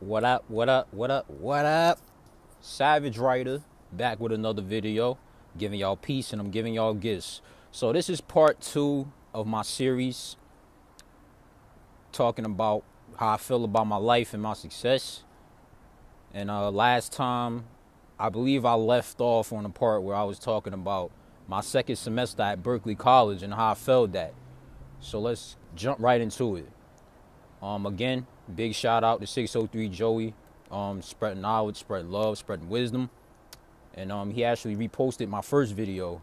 What up, what up, what up, what up? Savage Writer back with another video, giving y'all peace and I'm giving y'all gifts. So this is part 2 of my series talking about how I feel about my life and my success. And last time, I believe I left off on the part where I was talking about my second semester at Berkeley College and how I felt that. So let's jump right into it. Again, big shout out to 603 Joey, spreading knowledge, spreading love, spreading wisdom. And he actually reposted my first video,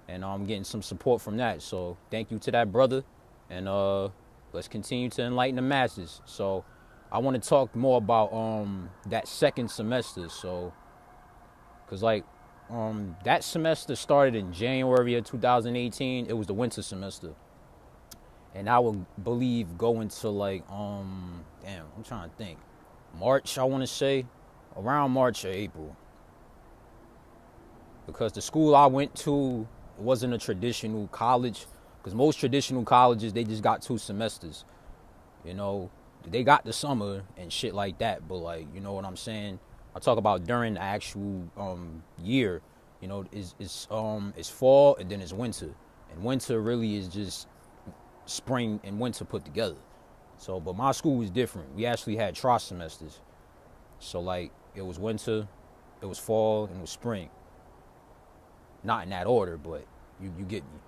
and I'm getting some support from that. So thank you to that brother, and let's continue to enlighten the masses. So I want to talk more about that second semester. So, cause that semester started in January of 2018. It was the winter semester. And I would believe go into I'm trying to think. March, I want to say. Around March or April. Because the school I went to wasn't a traditional college. Because most traditional colleges, they just got 2 semesters. You know, they got the summer and shit like that. But you know what I'm saying? I talk about during the actual year. You know, it's fall and then it's winter. And winter really is just spring and winter put together. So, but my school was different. We actually had semesters. So it was winter, it was fall, and it was spring. Not in that order, but you get me.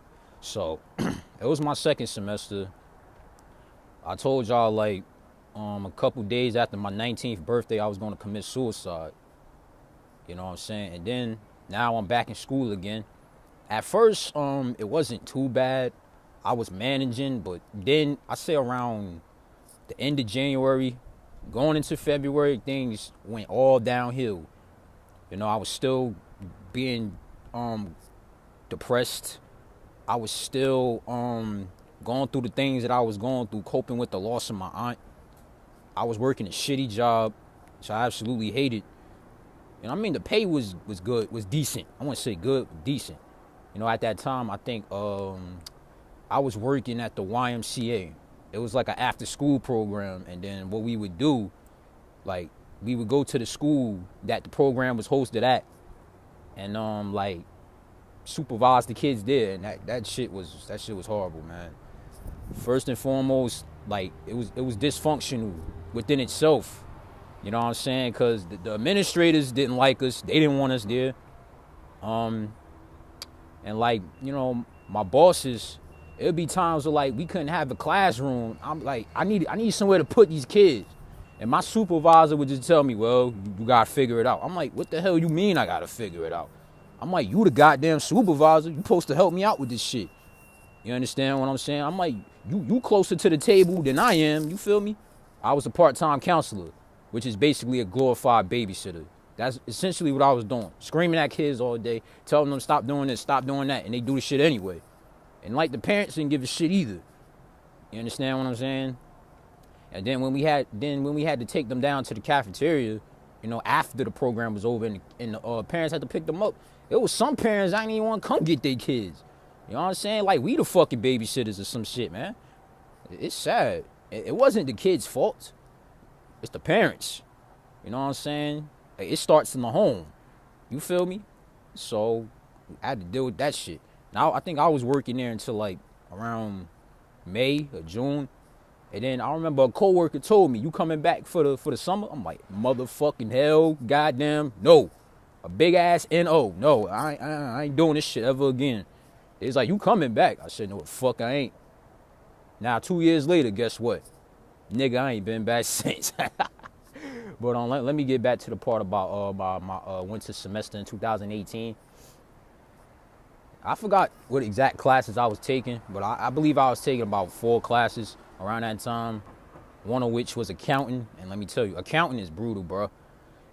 So it was my second semester. I told y'all a couple days after my 19th birthday I was gonna commit suicide. You know what I'm saying? And then now I'm back in school again. At first, it wasn't too bad. I was managing, but then I say around the end of January, going into February, things went all downhill. You know, I was still being depressed. I was still going through the things that I was going through, coping with the loss of my aunt. I was working a shitty job, which I absolutely hated. And I mean, the pay was good, was decent. I wouldn't say good, but decent. You know, at that time, I think I was working at the YMCA. It was like an after school program. And then what we would do, we would go to the school that the program was hosted at and supervise the kids there. And that shit was horrible, man. First and foremost, it was dysfunctional within itself. You know what I'm saying? Because the administrators didn't like us. They didn't want us there. And you know, my bosses, it would be times where we couldn't have a classroom. I'm like, I need somewhere to put these kids. And my supervisor would just tell me, well, you gotta figure it out. I'm like, what the hell you mean I gotta figure it out? I'm like, you the goddamn supervisor. You supposed to help me out with this shit. You understand what I'm saying? I'm like, you closer to the table than I am. You feel me? I was a part-time counselor, which is basically a glorified babysitter. That's essentially what I was doing. Screaming at kids all day, telling them stop doing this, stop doing that, and they do the shit anyway. And the parents didn't give a shit either. You understand what I'm saying? And then when we had to take them down to the cafeteria, you know, after the program was over and the parents had to pick them up, it was some parents I didn't even want to come get their kids. You know what I'm saying? We the fucking babysitters or some shit, man. It's sad. It wasn't the kids' fault. It's the parents. You know what I'm saying? It starts in the home. You feel me? So I had to deal with that shit. Now I think I was working there until around May or June. And then I remember a coworker told me, you coming back for the summer? I'm like, motherfucking hell, goddamn, no. A big ass N-O. No, I ain't doing this shit ever again. It's like, you coming back? I said, no, fuck, I ain't. Now 2 years later, guess what? Nigga, I ain't been back since. But let me get back to the part about my winter semester in 2018. I forgot what exact classes I was taking, but I believe I was taking about 4 classes around that time, one of which was accounting. And let me tell you, accounting is brutal, bro.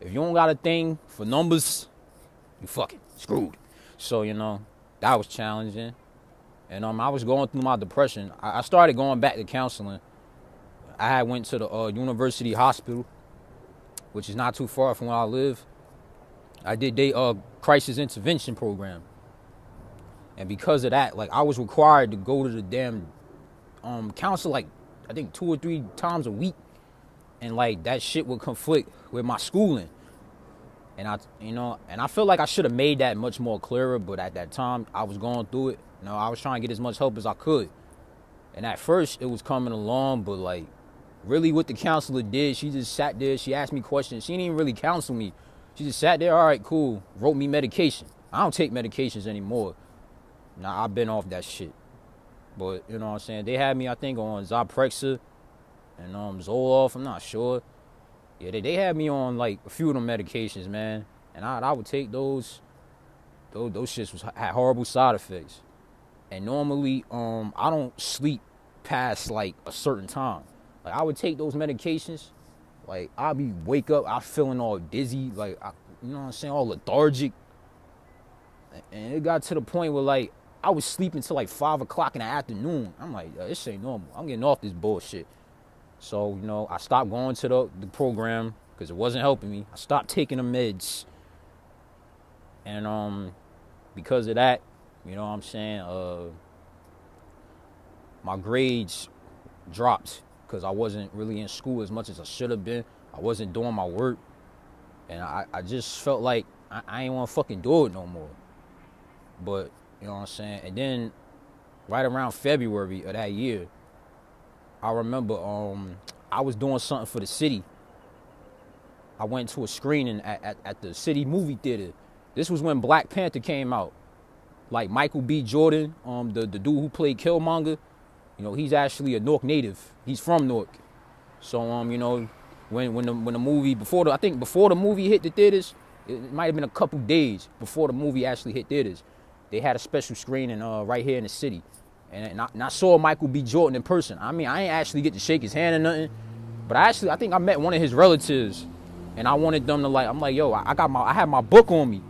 If you don't got a thing for numbers, you fucking screwed. So, you know, that was challenging. And I was going through my depression. I started going back to counseling. I had went to the University Hospital, which is not too far from where I live. I did their crisis intervention program. And because of that, I was required to go to the damn counsel I think 2 or 3 times a week. and like that shit would conflict with my schooling. And I feel like I should have made that much more clearer, but at that time I was going through it. I was trying to get as much help as I could. And at first it was coming along, but like really what the counselor did, she just sat there, she asked me questions. She didn't even really counsel me. She just sat there, all right, cool, wrote me medication. I don't take medications anymore. Nah, I've been off that shit. But, you know what I'm saying, they had me, I think, on Zyprexa and Zoloft, I'm not sure. Yeah, they had me on, like, a few of them medications, man. And I would take those. Those shits had horrible side effects. And normally, I don't sleep past, like, a certain time. Like, I would take those medications. Like, I'll be wake up, I'm feeling all dizzy. Like, you know what I'm saying, all lethargic. And it got to the point where, like, I was sleeping till, like, 5 o'clock in the afternoon. I'm like, this ain't normal. I'm getting off this bullshit. So, I stopped going to the program because it wasn't helping me. I stopped taking the meds. And because of that, you know what I'm saying, my grades dropped because I wasn't really in school as much as I should have been. I wasn't doing my work. And I just felt like I ain't want to fucking do it no more. But, you know what I'm saying? And then right around February of that year, I remember I was doing something for the city. I went to a screening at the city movie theater. This was when Black Panther came out. Like Michael B. Jordan, the dude who played Killmonger, he's actually a Newark native. He's from Newark. So when the movie before the movie hit the theaters, it might have been a couple days before the movie actually hit theaters. They had a special screening right here in the city. And I saw Michael B. Jordan in person. I mean, I ain't actually get to shake his hand or nothing. But I think I met one of his relatives. And I wanted them to I'm like, yo, I had my book on me.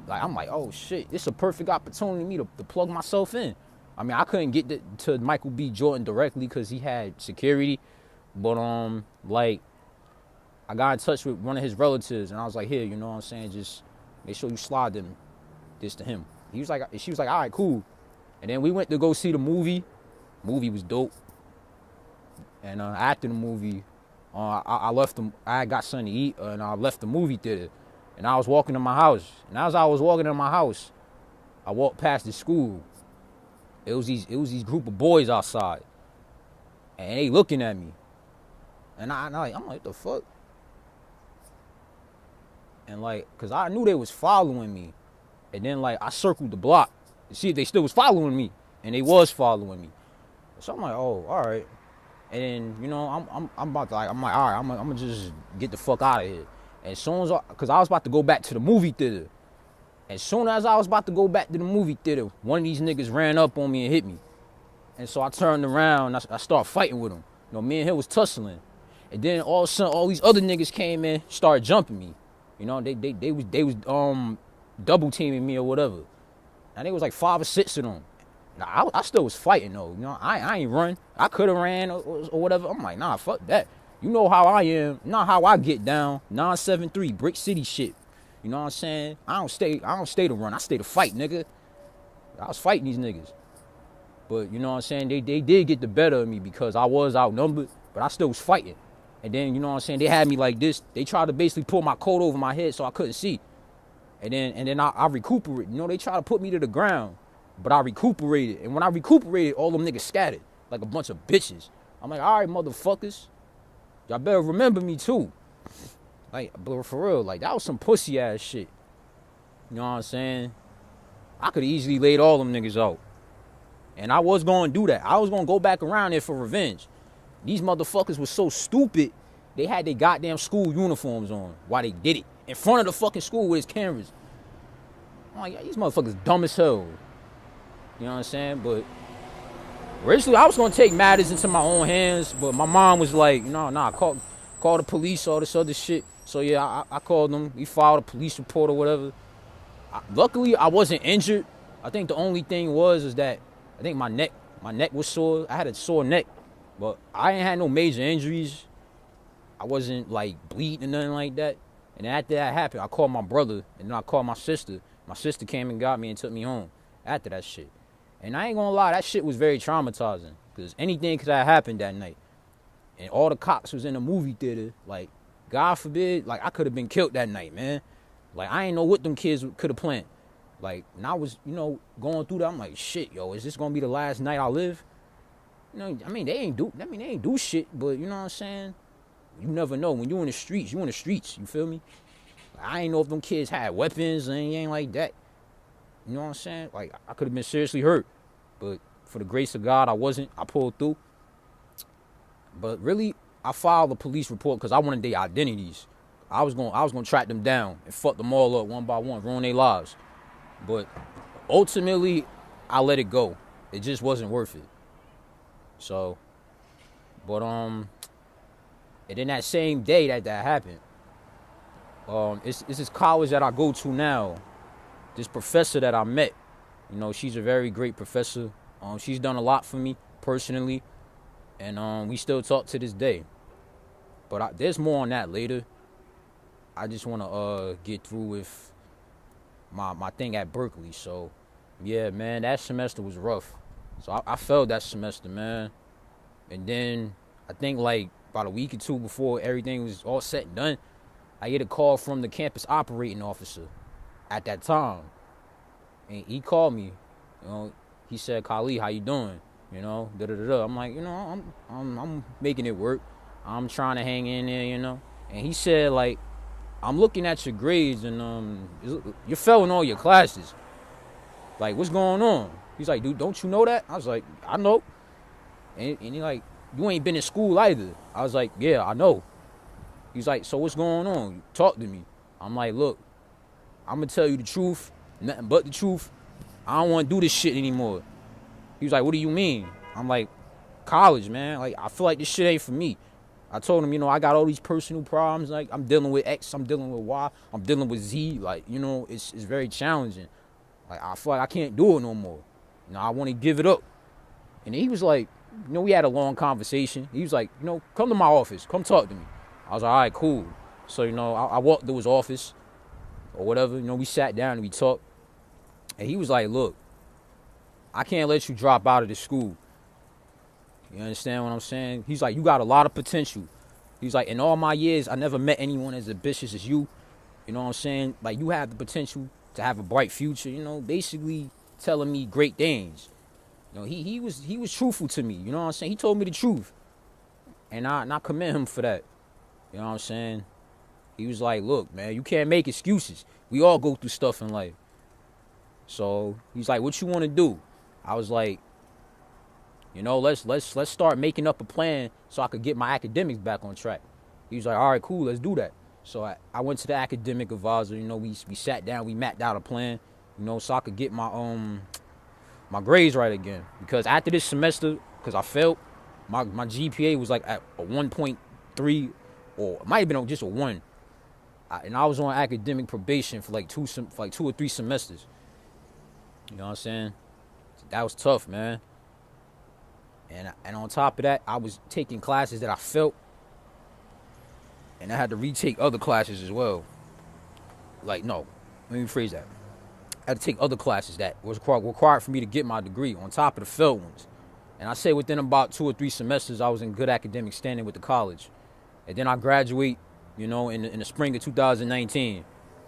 Like, I'm like, oh shit, this is a perfect opportunity for me to plug myself in. I mean, I couldn't get to Michael B. Jordan directly because he had security. But I got in touch with one of his relatives and I was like, here, you know what I'm saying? Just make sure you slide this to him. She was like, all right, cool. And then we went to go see the movie. Movie was dope. And after the movie, I left them. I got something to eat, and I left the movie theater. And I was walking to my house. And as I was walking to my house, I walked past the school. It was these group of boys outside, and they looking at me. And I'm like, what the fuck? And cause I knew they was following me. And then I circled the block to see if they still was following me. And they was following me. So I'm like, oh, all right. And then, I'm about to I'm like, all right, I'm gonna just get the fuck out of here. And as soon as cause I was about to go back to the movie theater. As soon as I was about to go back to the movie theater, one of these niggas ran up on me and hit me. And so I turned around and I started fighting with him. Me and him was tussling. And then all of a sudden, all these other niggas came in, started jumping me. They was double teaming me or whatever. And there was 5 or 6 of them. Now, I still was fighting though. I ain't run. I could have ran or whatever. I'm like, nah, fuck that. You know how I am. Not how I get down. 973 Brick City shit. You know what I'm saying? I don't stay to run. I stay to fight, nigga. I was fighting these niggas. But you know what I'm saying? They did get the better of me because I was outnumbered, but I still was fighting. And then, you know what I'm saying? They had me like this. They tried to basically pull my coat over my head so I couldn't see. And then I recuperated. They tried to put me to the ground, but I recuperated. And when I recuperated, all them niggas scattered like a bunch of bitches. I'm like, all right, motherfuckers. Y'all better remember me too. But for real, that was some pussy ass shit. You know what I'm saying? I could have easily laid all them niggas out. And I was going to do that. I was going to go back around there for revenge. These motherfuckers was so stupid, they had their goddamn school uniforms on while they did it. In front of the fucking school with his cameras. I'm like, these motherfuckers dumb as hell. You know what I'm saying? But originally, I was going to take matters into my own hands, but my mom was like, nah, call the police, all this other shit. So yeah, I called them. We filed a police report or whatever. Luckily, I wasn't injured. I think the only thing is that I think my neck was sore. I had a sore neck, but I ain't had no major injuries. I wasn't bleeding or nothing like that. And after that happened, I called my brother, and then I called my sister. My sister came and got me and took me home after that shit. And I ain't gonna lie, that shit was very traumatizing because anything could have happened that night. and all the cops was in the movie theater, like, God forbid, like, I could have been killed that night, man. Like, I ain't know what them kids could have planned. Like, and I was, going through that, I'm like, shit, yo, is this gonna be the last night I live? I mean, they ain't do shit, but you know what I'm saying? You never know. When you in the streets, you feel me? I ain't know if them kids had weapons and anything like that. You know what I'm saying? Like, I could have been seriously hurt. But for the grace of God, I wasn't. I pulled through. But really, I filed a police report because I wanted their identities. I was gonna track them down and fuck them all up one by one, ruin their lives. But ultimately, I let it go. It just wasn't worth it. So, but and then that same day that happened, it's this college that I go to now. This professor that I met, she's a very great professor. She's done a lot for me personally, and we still talk to this day. But there's more on that later. I just want to get through with my thing at Berkeley. So, yeah, man, that semester was rough. So I failed that semester, man. And then I think like about a week or two before everything was all said and done, I get a call from the campus operating officer at that time. And he called me. He said, "Khalid, how you doing?" Da-da-da-da. I'm like, I'm making it work. I'm trying to hang in there, And he said, like, I'm looking at your grades and you're failing all your classes. Like, what's going on? He's like, dude, don't you know that? I was like, I know. And he like, you ain't been in school either. I was like, yeah, I know. He's like, so what's going on? Talk to me. I'm like, look, I'm going to tell you the truth, nothing but the truth. I don't want to do this shit anymore. He was like, what do you mean? I'm like, college, man. Like, I feel like this shit ain't for me. I told him, I got all these personal problems. Like, I'm dealing with X, I'm dealing with Y, I'm dealing with Z. Like, it's very challenging. Like, I feel like I can't do it no more. I want to give it up. And he was like, we had a long conversation. He was like, come to my office. Come talk to me. I was like, all right, cool. So, I walked to his office or whatever. We sat down and we talked. And he was like, look, I can't let you drop out of this school. You understand what I'm saying? He's like, you got a lot of potential. He's like, in all my years, I never met anyone as ambitious as you. You know what I'm saying? Like, you have the potential to have a bright future, basically telling me great things. He was truthful to me, you know what I'm saying? He told me the truth. And I commend him for that. You know what I'm saying? He was like, look, man, you can't make excuses. We all go through stuff in life. So he's like, what you want to do? I was like, let's start making up a plan so I could get my academics back on track. He was like, all right, cool, let's do that. So I went to the academic advisor, we sat down, we mapped out a plan, so I could get my grades right again. Because after this semester, because I failed, my GPA was like at a 1.3, or it might have been just a 1. And I was on academic probation for like 2 or 3 semesters. You know what I'm saying? That was tough, man. And on top of that, I was taking classes that I felt, and I had to retake other classes as well. Like, no, let me rephrase that. I had to take other classes that was required for me to get my degree on top of the failed ones. And I say within about 2 or 3 semesters, I was in good academic standing with the college. And then I graduate, in the spring of 2019,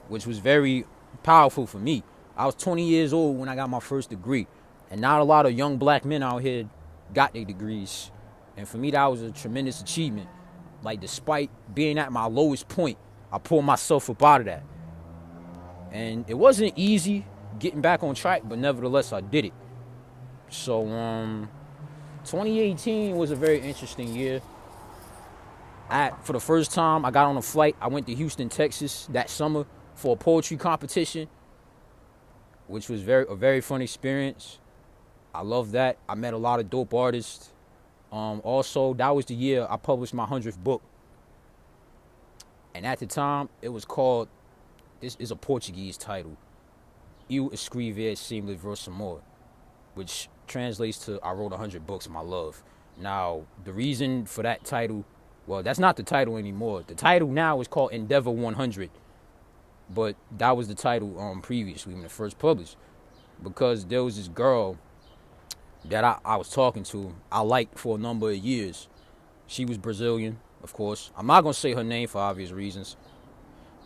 which was very powerful for me. I was 20 years old when I got my first degree. And not a lot of young black men out here got their degrees. And for me, that was a tremendous achievement. Like, despite being at my lowest point, I pulled myself up out of that. And it wasn't easy getting back on track, but nevertheless, I did it. So, 2018 was a very interesting year. For the first time, I got on a flight. I went to Houston, Texas that summer for a poetry competition, which was a very fun experience. I love that. I met a lot of dope artists. Also, that was the year I published my 100th book. And at the time, it was called, this is a Portuguese title, Eu Escrevi Sempre Verso Amor, which translates to I wrote 100 books, my love. Now, the reason for that title, well, that's not the title anymore. The title now is called Endeavor 100. But that was the title previously when it first published. Because there was this girl that I was talking to, I liked for a number of years. She was Brazilian, of course. I'm not gonna say her name for obvious reasons,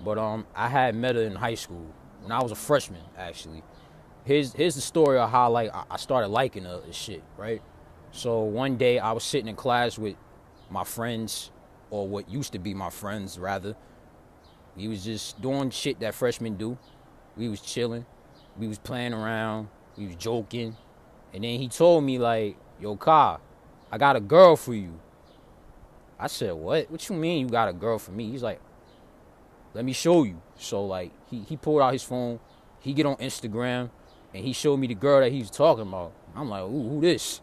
but I had met her in high school when I was a freshman, actually. Here's the story of how like I started liking her and shit, right? So one day I was sitting in class with my friends, or what used to be my friends rather. We was just doing shit that freshmen do. We was chilling, we was playing around, we was joking, and then he told me like, "Yo, Ka, I got a girl for you." I said, "What? What you mean you got a girl for me?" He's like, "Let me show you." So like he pulled out his phone, he get on Instagram, and he showed me the girl that he was talking about. I'm like, "Ooh, who this?"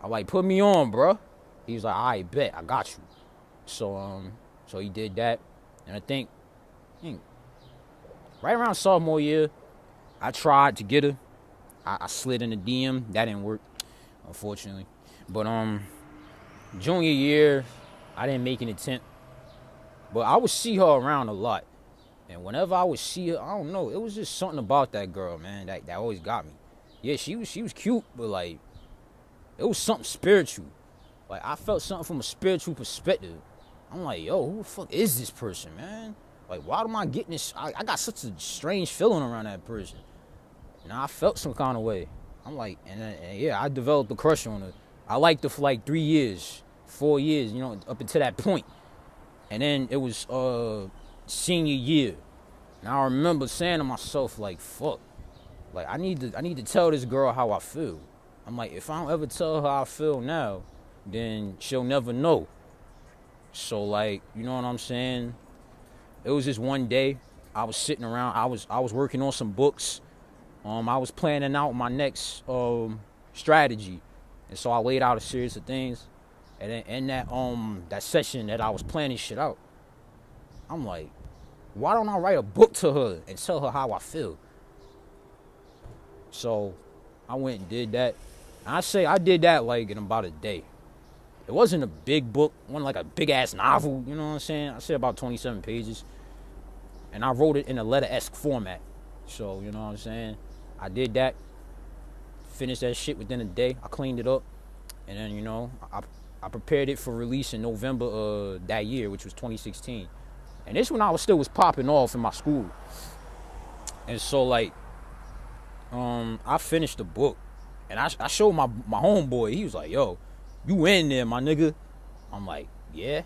I'm like, "Put me on, bro." He was like, "All right, bet, I got you." So he did that, and I think right around sophomore year, I tried to get her. I slid in the DM. That didn't work, unfortunately. But junior year, I didn't make an attempt. But I would see her around a lot. And whenever I would see her, I don't know, it was just something about that girl, man, that always got me. Yeah, she was cute, but like it was something spiritual. Like I felt something from a spiritual perspective. I'm like, yo, who the fuck is this person, man? Like, why am I getting this? I got such a strange feeling around that person. And I felt some kind of way. I'm like, and yeah, I developed a crush on her. I liked her for like 3 years, 4 years, up until that point. And then it was senior year. And I remember saying to myself, like, fuck. Like, I need to tell this girl how I feel. I'm like, if I don't ever tell her how I feel now, then she'll never know. So, like, you know what I'm saying? It was just one day. I was sitting around. I was working on some books. I was planning out my next strategy. And so I laid out a series of things. And then in that session that I was planning shit out, I'm like, why don't I write a book to her and tell her how I feel? So I went and did that. And I did that like in about a day. It wasn't a big book, it wasn't like a big ass novel, you know what I'm saying? I said about 27 pages. And I wrote it in a letter-esque format. So, you know what I'm saying? I did that. Finished that shit within a day. I cleaned it up. And then, I prepared it for release in November that year, which was 2016. And this one I was still popping off in my school. And so, like, I finished the book. And I showed my homeboy. He was like, yo, you in there, my nigga. I'm like, yeah,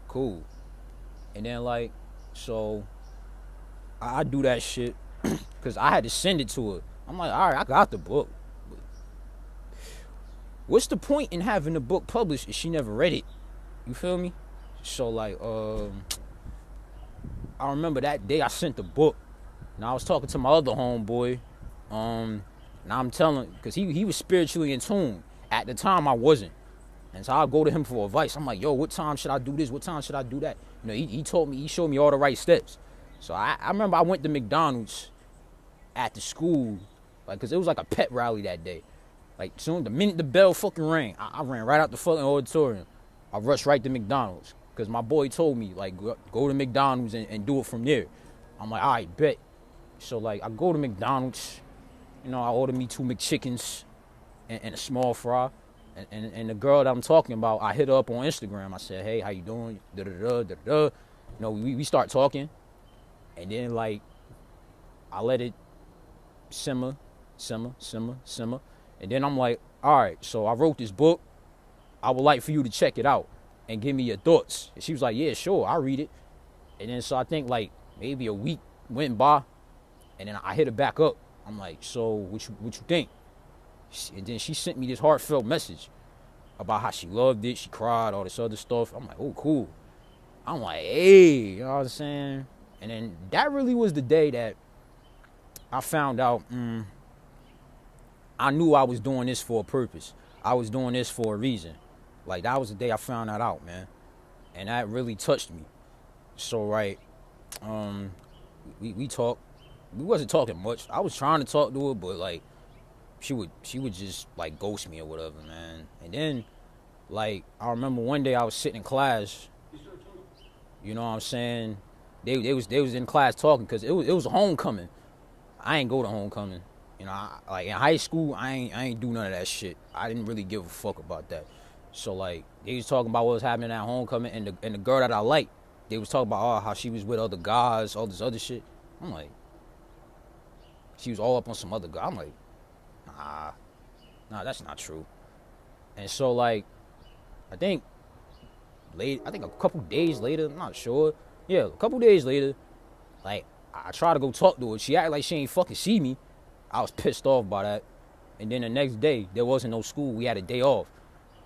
cool. And then, like, so I do that shit because I had to send it to her. I'm like, all right, I got the book. What's the point in having the book published if she never read it? You feel me? So, like, I remember that day I sent the book. And I was talking to my other homeboy. And I'm telling, because he was spiritually in tune. At the time, I wasn't. And so I'll go to him for advice. I'm like, yo, what time should I do this? What time should I do that? He told me, he showed me all the right steps. So I remember I went to McDonald's at the school, like, because it was like a pet rally that day. Like, soon, the minute the bell fucking rang, I ran right out the fucking auditorium. I rushed right to McDonald's because my boy told me, like, go to McDonald's and do it from there. I'm like, all right, bet. So, like, I go to McDonald's. I order me 2 McChickens and a small fry. And the girl that I'm talking about, I hit her up on Instagram. I said, hey, how you doing? Da-da-da, da-da-da. We start talking. And then, like, I let it simmer. And then I'm like, all right, so I wrote this book. I would like for you to check it out and give me your thoughts. And she was like, yeah, sure, I'll read it. And then so I think, like, maybe a week went by. And then I hit her back up. I'm like, so what you think? And then she sent me this heartfelt message about how she loved it. She cried, all this other stuff. I'm like, oh, cool. I'm like, hey, you know what I'm saying? And then that really was the day that I found out, I knew I was doing this for a purpose. I was doing this for a reason. Like, that was the day I found that out, man. And that really touched me. So, right, we talked. We wasn't talking much. I was trying to talk to her, but, like, she would just, like, ghost me or whatever, man. And then, like, I remember one day I was sitting in class. You know what I'm saying? They was in class talking because it was a homecoming. I ain't go to homecoming. Like, in high school, I ain't do none of that shit. I didn't really give a fuck about that. So like they was talking about what was happening at homecoming, and the girl that I liked, they was talking about how she was with other guys, all this other shit. I'm like, she was all up on some other guy. I'm like, nah, that's not true. And so like, I think a couple days later, I'm not sure. Yeah, a couple days later, like I tried to go talk to her. She acted like she ain't fucking see me. I was pissed off by that. And then the next day, there wasn't no school. We had a day off.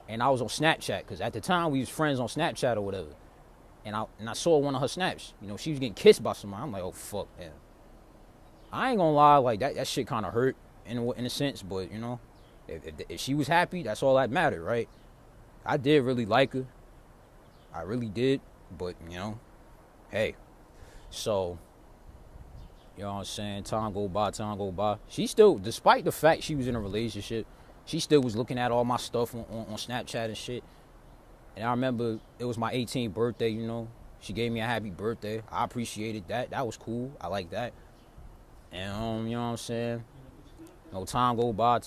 And I was on Snapchat, because at the time, we was friends on Snapchat or whatever. And I saw one of her snaps. You know, she was getting kissed by somebody. I'm like, oh, fuck, man. I ain't gonna lie, like, that shit kind of hurt in a sense. But, you know, if she was happy, that's all that mattered, right? I did really like her. I really did. But, you know, hey. So, you know what I'm saying? Time go by. She still, despite the fact she was in a relationship, she still was looking at all my stuff on Snapchat and shit. And I remember it was my 18th birthday, you know. She gave me a happy birthday. I appreciated that. That was cool. I like that. And, you know what I'm saying? You know, time go by.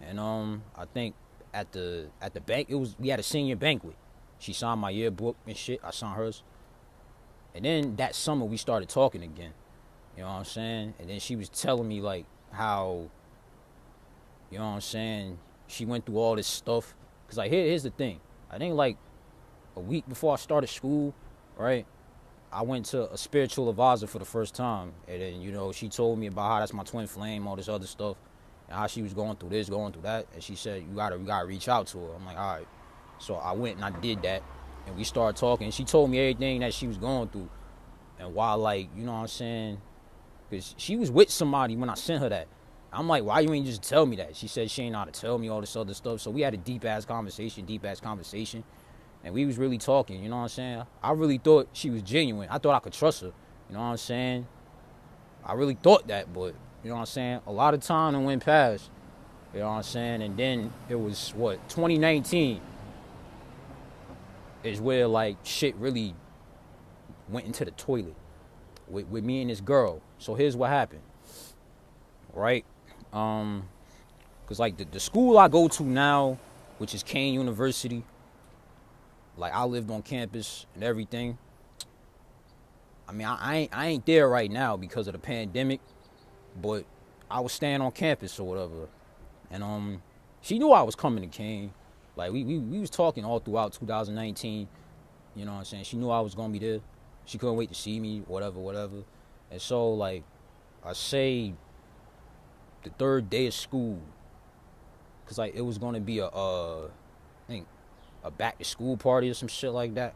And, I think at the bank, we had a senior banquet. She signed my yearbook and shit. I signed hers. And then that summer, we started talking again. You know what I'm saying? And then she was telling me, like, how, you know what I'm saying, she went through all this stuff. Because, like, here's the thing. I think, like, a week before I started school, right, I went to a spiritual advisor for the first time. And then, you know, she told me about how that's my twin flame, all this other stuff, and how she was going through this, going through that. And she said, you gotta reach out to her. I'm like, all right. So I went and I did that. And we started talking. She told me everything that she was going through. And why, like, you know what I'm saying? Because she was with somebody when I sent her that. I'm like, why you ain't just tell me that? She said she ain't know how to tell me all this other stuff. So we had a deep-ass conversation. And we was really talking, you know what I'm saying? I really thought she was genuine. I thought I could trust her. You know what I'm saying? I really thought that, but, you know what I'm saying? A lot of time went past. You know what I'm saying? And then it was, 2019 is where, like, shit really went into the toilet with me and this girl. So here's what happened, right? Because, like, the school I go to now, which is Kane University, like, I lived on campus and everything. I mean, I ain't there right now because of the pandemic, but I was staying on campus or whatever. And she knew I was coming to Kane. Like, we was talking all throughout 2019. You know what I'm saying? She knew I was going to be there. She couldn't wait to see me, whatever. And so, like, I say the third day of school, because, like, it was going to be I think, a back-to-school party or some shit like that.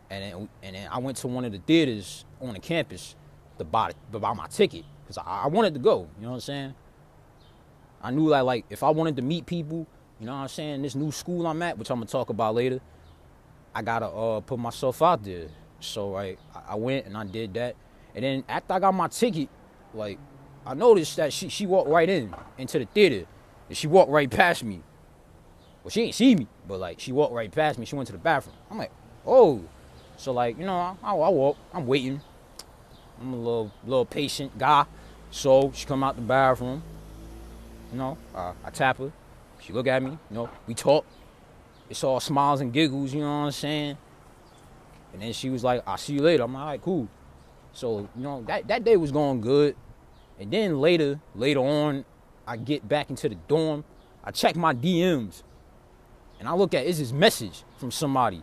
And then I went to one of the theaters on the campus to buy my ticket, because I wanted to go, you know what I'm saying? I knew that, like, if I wanted to meet people, you know what I'm saying, this new school I'm at, which I'm going to talk about later, I got to put myself out there. So, like, I went and I did that. And then after I got my ticket, like, I noticed that she walked right into the theater. And she walked right past me. Well, she ain't see me, but, like, she walked right past me. She went to the bathroom. I'm like, oh. So, like, you know, I walk. I'm waiting. I'm a little patient guy. So she come out the bathroom. You know, I tap her. She look at me. You know, we talk. It's all smiles and giggles, you know what I'm saying? And then she was like, I'll see you later. I'm like, all right, cool. So, you know, that day was going good. And then later on, I get back into the dorm. I check my DMs. And I look at, it's this message from somebody.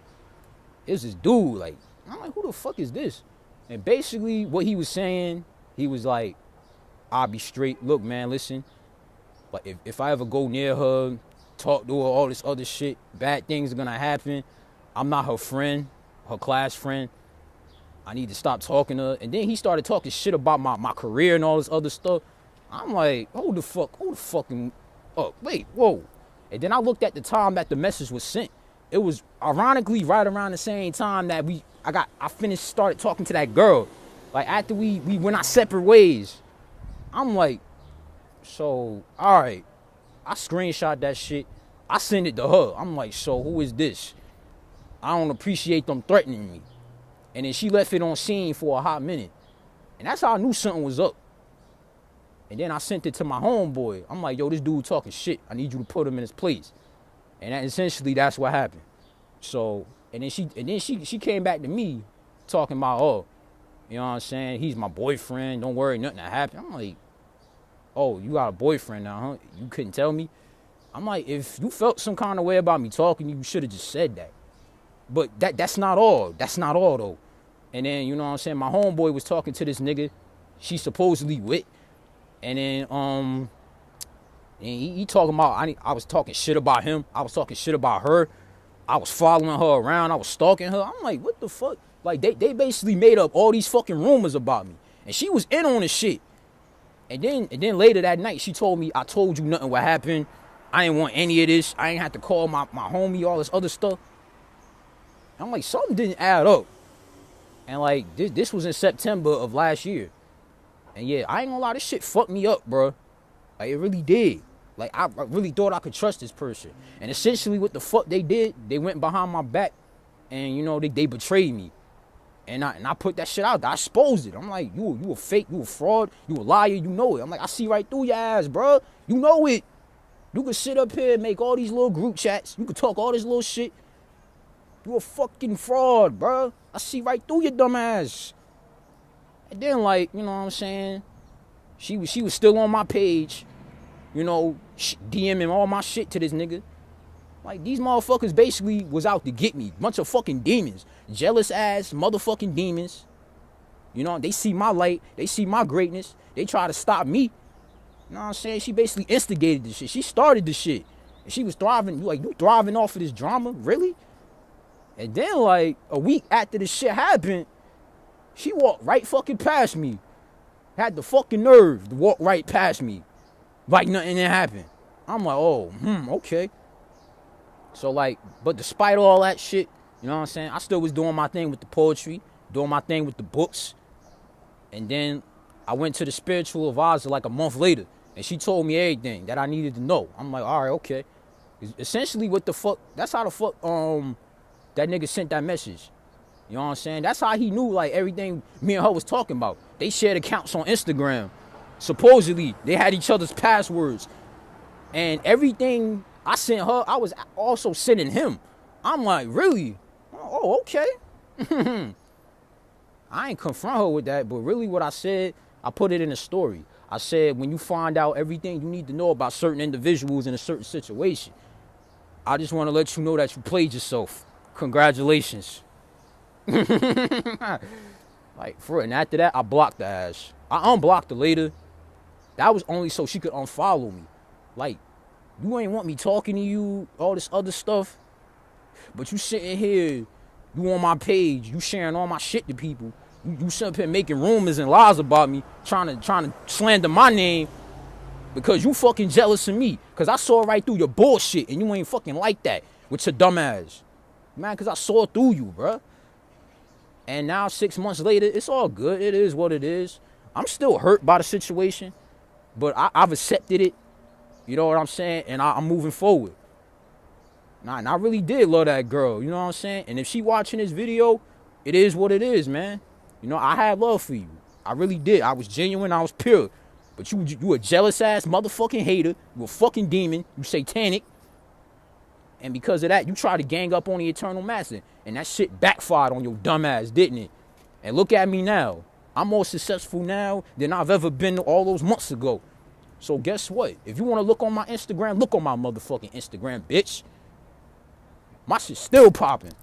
It's this dude, like, I'm like, who the fuck is this? And basically what he was saying, he was like, I'll be straight. Look, man, listen. But if I ever go near her, talk to her, all this other shit, bad things are gonna happen. I'm not her friend, her class friend. I need to stop talking to her. And then he started talking shit about my career and all this other stuff. I'm like, hold the fucking up. Wait, whoa. And then I looked at the time that the message was sent. It was ironically right around the same time that I started talking to that girl. Like, after we went our separate ways. I'm like, so, all right. I screenshot that shit. I sent it to her. I'm like, so who is this? I don't appreciate them threatening me. And then she left it on scene for a hot minute. And that's how I knew something was up. And then I sent it to my homeboy. I'm like, yo, this dude talking shit. I need you to put him in his place. And essentially that's what happened. So, and then she came back to me talking about, oh, you know what I'm saying? He's my boyfriend. Don't worry, nothing happened. I'm like, oh, you got a boyfriend now, huh? You couldn't tell me? I'm like, if you felt some kind of way about me talking, you should have just said that. But that's not all. That's not all, though. And then, you know what I'm saying? My homeboy was talking to this nigga she supposedly with. And then, and he talking about, I was talking shit about him. I was talking shit about her. I was following her around. I was stalking her. I'm like, what the fuck? Like, they basically made up all these fucking rumors about me. And she was in on the shit. And then later that night, she told me, I told you nothing what happened. I ain't want any of this. I ain't have to call my homie, all this other stuff. I'm like, something didn't add up. And like, this was in September of last year. And yeah, I ain't gonna lie, this shit fucked me up, bro. Like, it really did. Like, I really thought I could trust this person. And essentially what the fuck they did, they went behind my back and, you know, they betrayed me. And I put that shit out there. I exposed it. I'm like, you a fake, you a fraud, you a liar, you know it. I'm like, I see right through your ass, bro. You know it. You can sit up here and make all these little group chats. You can talk all this little shit. You a fucking fraud, bro. I see right through your dumb ass. And then, like, you know what I'm saying? She was still on my page, you know, DMing all my shit to this nigga. Like, these motherfuckers basically was out to get me. Bunch of fucking demons. Jealous ass motherfucking demons. You know, they see my light. They see my greatness. They try to stop me. You know what I'm saying? She basically instigated this shit. She started the shit. And she was thriving. You thriving off of this drama? Really? And then, like, a week after this shit happened, she walked right fucking past me. Had the fucking nerve to walk right past me. Like nothing didn't happen. I'm like, oh, okay. So, like, but despite all that shit, you know what I'm saying? I still was doing my thing with the poetry, doing my thing with the books. And then I went to the spiritual advisor like a month later. And she told me everything that I needed to know. I'm like, all right, okay. Essentially, what the fuck, that's how the fuck, that nigga sent that message. You know what I'm saying? That's how he knew, like, everything me and her was talking about. They shared accounts on Instagram. Supposedly, they had each other's passwords. And everything I sent her, I was also sending him. I'm like, really? Oh, okay. I ain't confront her with that, but really what I said, I put it in a story. I said, when you find out everything you need to know about certain individuals in a certain situation, I just want to let you know that you played yourself. Congratulations. Like, for it. And after that, I blocked the ass. I unblocked her later. That was only so she could unfollow me. Like, you ain't want me talking to you, all this other stuff. But you sitting here, you on my page, you sharing all my shit to people. You sitting up here making rumors and lies about me, trying to slander my name because you fucking jealous of me. Because I saw right through your bullshit and you ain't fucking like that with your dumb ass. Man, because I saw through you, bruh. And now 6 months later, it's all good. It is what it is. I'm still hurt by the situation, but I've accepted it. You know what I'm saying? And I'm moving forward. And I really did love that girl. You know what I'm saying? And if she watching this video, it is what it is, man. You know, I had love for you. I really did. I was genuine. I was pure. But you a jealous ass motherfucking hater. You a fucking demon. You satanic. And because of that, you try to gang up on the Eternal Master. And that shit backfired on your dumb ass, didn't it? And look at me now. I'm more successful now than I've ever been all those months ago. So guess what? If you want to look on my Instagram, look on my motherfucking Instagram, bitch. My shit's still popping.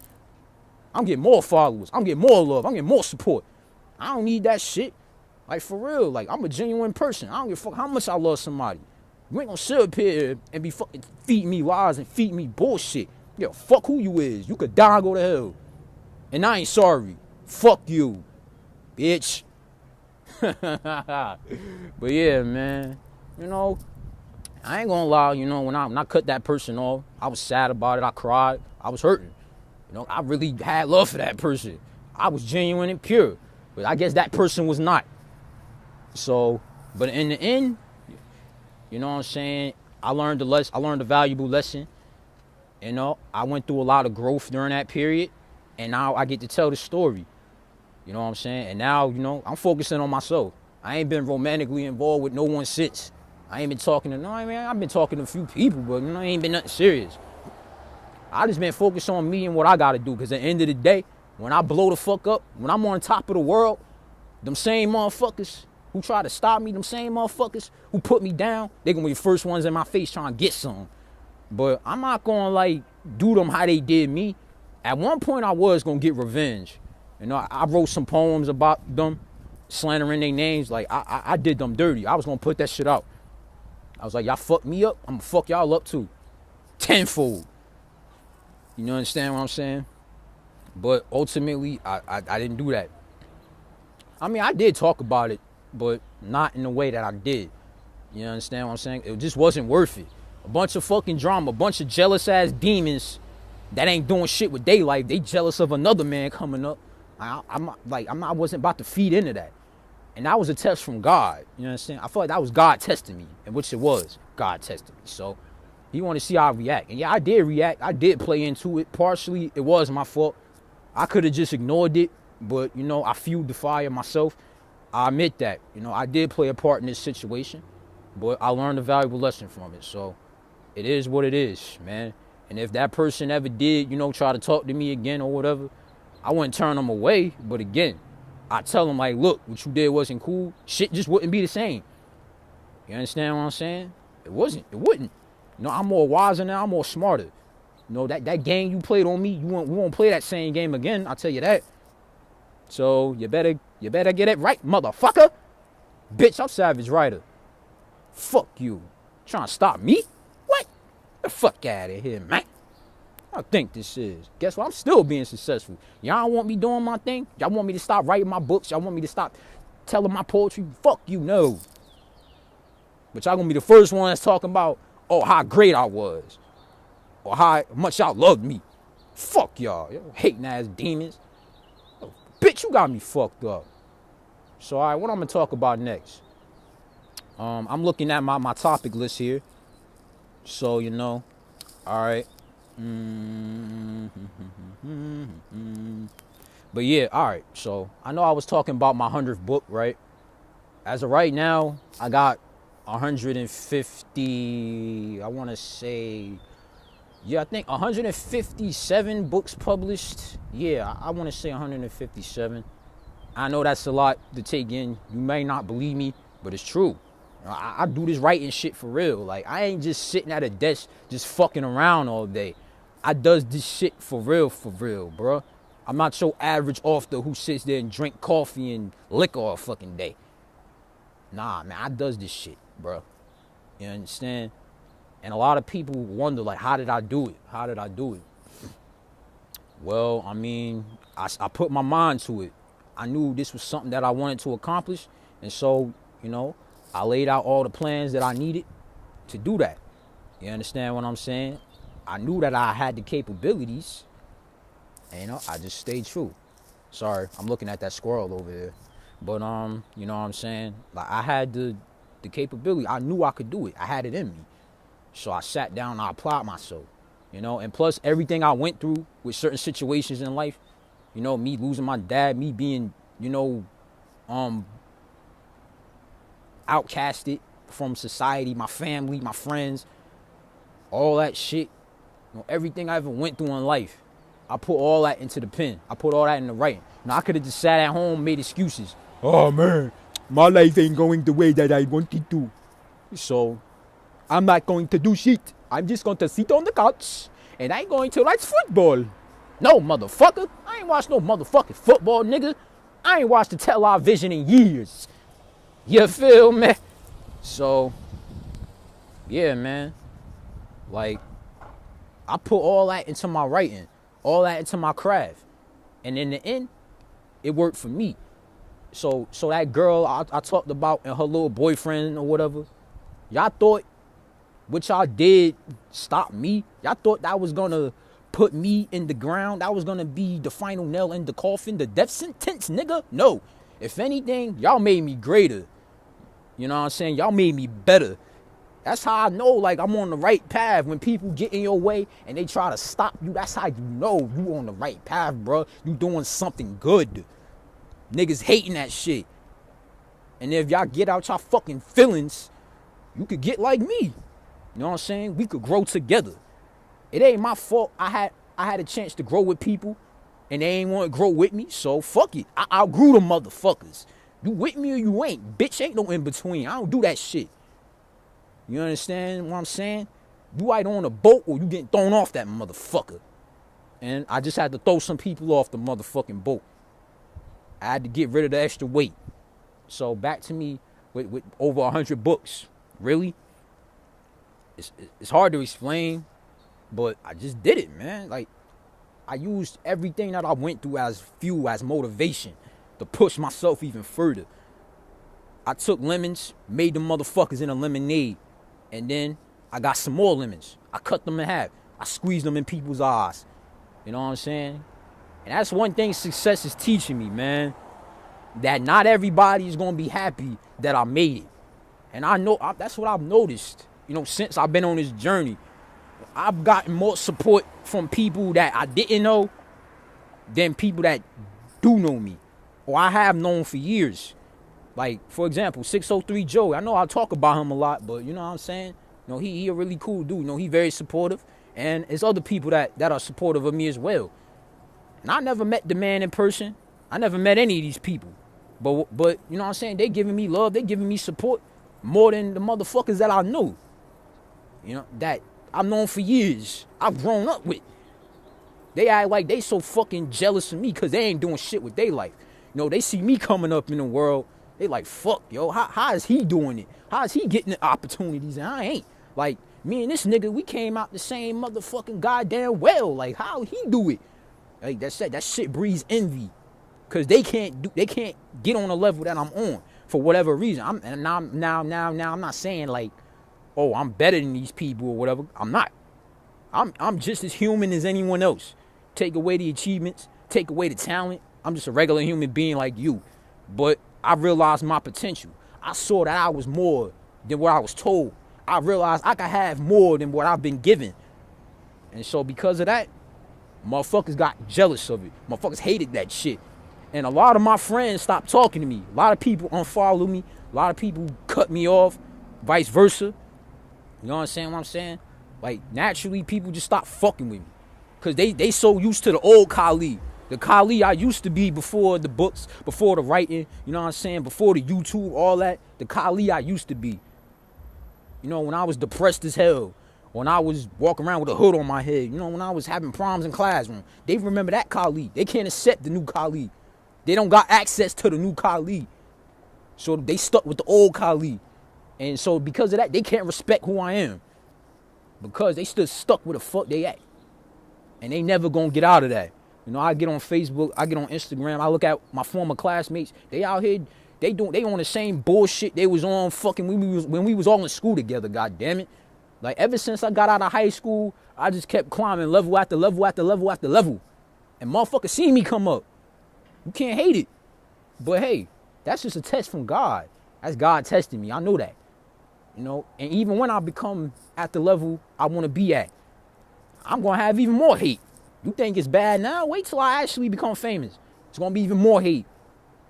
I'm getting more followers. I'm getting more love. I'm getting more support. I don't need that shit. Like, for real. Like, I'm a genuine person. I don't give a fuck how much I love somebody. You ain't gonna sit up here and be fucking feeding me lies and feeding me bullshit. Yo, fuck who you is. You could die and go to hell. And I ain't sorry. Fuck you, bitch. But yeah, man. You know, I ain't gonna lie. You know, when I cut that person off, I was sad about it. I cried. I was hurting. You know, I really had love for that person. I was genuine and pure. But I guess that person was not. So, but in the end, you know what I'm saying? I learned a valuable lesson. You know, I went through a lot of growth during that period. And now I get to tell the story. You know what I'm saying? And now, you know, I'm focusing on myself. I ain't been romantically involved with no one since. I ain't been talking to, I've been talking to a few people, but, you know, it ain't been nothing serious. I just been focused on me and what I gotta do. Cause at the end of the day, when I blow the fuck up, when I'm on top of the world, them same motherfuckers who try to stop me, them same motherfuckers who put me down, they gonna be the first ones in my face trying to get some. But I'm not gonna like do them how they did me. At one point I was gonna get revenge. You know, I wrote some poems about them, slandering their names. Like I did them dirty. I was gonna put that shit out. I was like, y'all fuck me up, I'm gonna fuck y'all up too. Tenfold. You know, understand what I'm saying? But ultimately, I didn't do that. I mean, I did talk about it, but not in the way that I did. You understand what I'm saying? It just wasn't worth it. A bunch of fucking drama, a bunch of jealous ass demons that ain't doing shit with their life. They jealous of another man coming up. I wasn't about to feed into that. And that was a test from God. You understand? I felt like that was God testing me, and which it was. God tested me. So he wanted to see how I react. And yeah, I did react. I did play into it. Partially, it was my fault. I could have just ignored it, but, you know, I fueled the fire myself. I admit that. You know, I did play a part in this situation, but I learned a valuable lesson from it. So it is what it is, man. And if that person ever did, you know, try to talk to me again or whatever, I wouldn't turn them away. But again, I tell them, like, look, what you did wasn't cool. Shit just wouldn't be the same. You understand what I'm saying? It wasn't. It wouldn't. You know, I'm more wiser now. I'm more smarter. You know, that game you played on me, we won't play that same game again. I'll tell you that. So you better get it right, motherfucker. Bitch, I'm Savage Rider. Fuck you. Trying to stop me? What? Get the fuck out of here, man. I think this is. Guess what? I'm still being successful. Y'all want me doing my thing? Y'all want me to stop writing my books? Y'all want me to stop telling my poetry? Fuck you, no. But y'all gonna be the first ones talking about, oh, how great I was. Or how much y'all loved me. Fuck y'all. Hating ass demons. Oh, bitch, you got me fucked up. So, all right, what I'm going to talk about next? I'm looking at my topic list here. So, you know, all right. But yeah, all right. So, I know I was talking about my 100th book, right? As of right now, I got 150, I want to say... Yeah, I think 157 books published. Yeah, I want to say 157. I know that's a lot to take in. You may not believe me, but it's true. I do this writing shit for real. Like, I ain't just sitting at a desk just fucking around all day. I does this shit for real, bro. I'm not your average author who sits there and drink coffee and liquor all fucking day. Nah, man, I does this shit, bro. You understand? And a lot of people wonder, like, how did I do it? How did I do it? Well, I mean, I put my mind to it. I knew this was something that I wanted to accomplish. And so, you know, I laid out all the plans that I needed to do that. You understand what I'm saying? I knew that I had the capabilities. And, you know, I just stayed true. Sorry, I'm looking at that squirrel over there. But, you know what I'm saying? Like, I had the capability. I knew I could do it. I had it in me. So I sat down and I applied myself, you know, and plus everything I went through with certain situations in life, you know, me losing my dad, me being, you know, outcasted from society, my family, my friends, all that shit, you know, everything I ever went through in life, I put all that into the pen. I put all that in the writing. Now, I could have just sat at home, made excuses. Oh, man, my life ain't going the way that I wanted to. So I'm not going to do shit. I'm just going to sit on the couch and I ain't going to watch football. No, motherfucker. I ain't watched no motherfucking football, nigga. I ain't watched the television in years. You feel me? So, yeah, man. Like, I put all that into my writing, all that into my craft. And in the end, it worked for me. So that girl I talked about and her little boyfriend or whatever, y'all thought what y'all did stopped me? Y'all thought that was gonna put me in the ground? That was gonna be the final nail in the coffin, the death sentence, nigga? No. If anything, y'all made me greater. You know what I'm saying? Y'all made me better. That's how I know, like, I'm on the right path. When people get in your way and they try to stop you, that's how you know you on the right path, bro. You doing something good. Niggas hating that shit. And if y'all get out y'all fucking feelings, you could get like me. You know what I'm saying? We could grow together. It ain't my fault. I had a chance to grow with people, and they ain't want to grow with me. So fuck it. I outgrew them motherfuckers. You with me or you ain't? Bitch, ain't no in between. I don't do that shit. You understand what I'm saying? You either on a boat or you getting thrown off that motherfucker. And I just had to throw some people off the motherfucking boat. I had to get rid of the extra weight. So back to me with over 100 books. Really? It's hard to explain, but I just did it, man. Like, I used everything that I went through as fuel, as motivation to push myself even further. I took lemons, made them motherfuckers in a lemonade, and then I got some more lemons. I cut them in half. I squeezed them in people's eyes. You know what I'm saying? And that's one thing success is teaching me, man. That not everybody is going to be happy that I made it. And I know that's what I've noticed, you know, since I've been on this journey. I've gotten more support from people that I didn't know than people that do know me, or I have known for years. Like, for example, 603 Joe. I know I talk about him a lot, but you know what I'm saying? You know, he a really cool dude. You know, he very supportive. And there's other people that are supportive of me as well. And I never met the man in person. I never met any of these people. But you know what I'm saying? They giving me love. They giving me support more than the motherfuckers that I know. You know, that I've known for years. I've grown up with. They act like they so fucking jealous of me because they ain't doing shit with their life. You know, they see me coming up in the world. They like, fuck, yo, how is he doing it? How is he getting the opportunities and I ain't? Like, me and this nigga, we came out the same motherfucking goddamn well. Like, how he do it? Like, that shit breeds envy. Cause they can't get on the level that I'm on for whatever reason. Now I'm not saying like, oh, I'm better than these people or whatever. I'm not. I'm just as human as anyone else. Take away the achievements, take away the talent. I'm just a regular human being like you. But I realized my potential. I saw that I was more than what I was told. I realized I could have more than what I've been given. And so because of that, motherfuckers got jealous of it. Motherfuckers hated that shit. And a lot of my friends stopped talking to me. A lot of people unfollow me. A lot of people cut me off. Vice versa. You know what I'm saying? Like, naturally, people just stopped fucking with me. Because they so used to the old Khalid. The Khalid I used to be before the books, before the writing, you know what I'm saying? Before the YouTube, all that. The Khalid I used to be. You know, when I was depressed as hell. When I was walking around with a hood on my head. You know, when I was having problems in classroom. They remember that Khalid. They can't accept the new Khalid. They don't got access to the new Khalid. So they stuck with the old Khalid. And so because of that, they can't respect who I am. Because they still stuck where the fuck they at. And they never gonna get out of that. You know, I get on Facebook, I get on Instagram, I look at my former classmates. They out here, they on the same bullshit they was on fucking when we was all in school together, god damn it. Like, ever since I got out of high school, I just kept climbing level after level after level after level. And motherfuckers seen me come up. You can't hate it. But hey, that's just a test from God. That's God testing me. I know that. You know, and even when I become at the level I want to be at, I'm going to have even more hate. You think it's bad now? Wait till I actually become famous. It's going to be even more hate.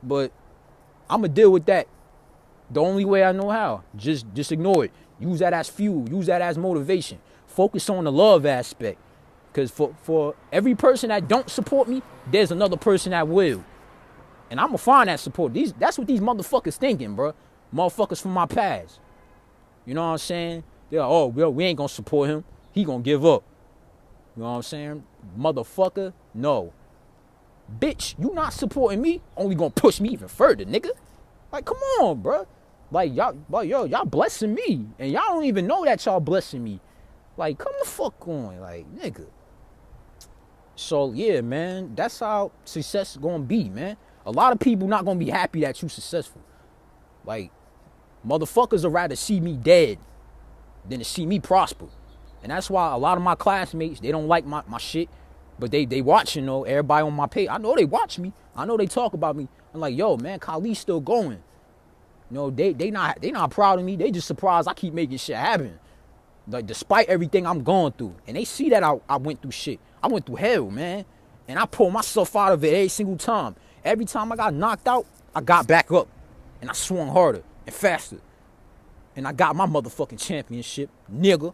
But I'm going to deal with that the only way I know how. Just ignore it. Use that as fuel. Use that as motivation. Focus on the love aspect. Because for every person that don't support me, there's another person that will. And I'm going to find that support. That's what these motherfuckers thinking, bro. Motherfuckers from my past. You know what I'm saying? They're like, oh, well, we ain't going to support him. He going to give up. You know what I'm saying? Motherfucker, no. Bitch, you not supporting me, only going to push me even further, nigga. Like, come on, bro. Like, y'all blessing me. And y'all don't even know that y'all blessing me. Like, come the fuck on. Like, nigga. So, yeah, man, that's how success is going to be, man. A lot of people not going to be happy that you successful. Like, motherfuckers would rather see me dead than to see me prosper. And that's why a lot of my classmates, they don't like my shit. But they watching, though. Everybody on my page, I know they watch me. I know they talk about me. I'm like, yo, man, Khalid's still going. You know, they not proud of me. They just surprised I keep making shit happen. Like, despite everything I'm going through. And they see that I went through shit. I went through hell, man. And I pulled myself out of it every single time. Every time I got knocked out, I got back up. And I swung harder and faster. And I got my motherfucking championship, nigga.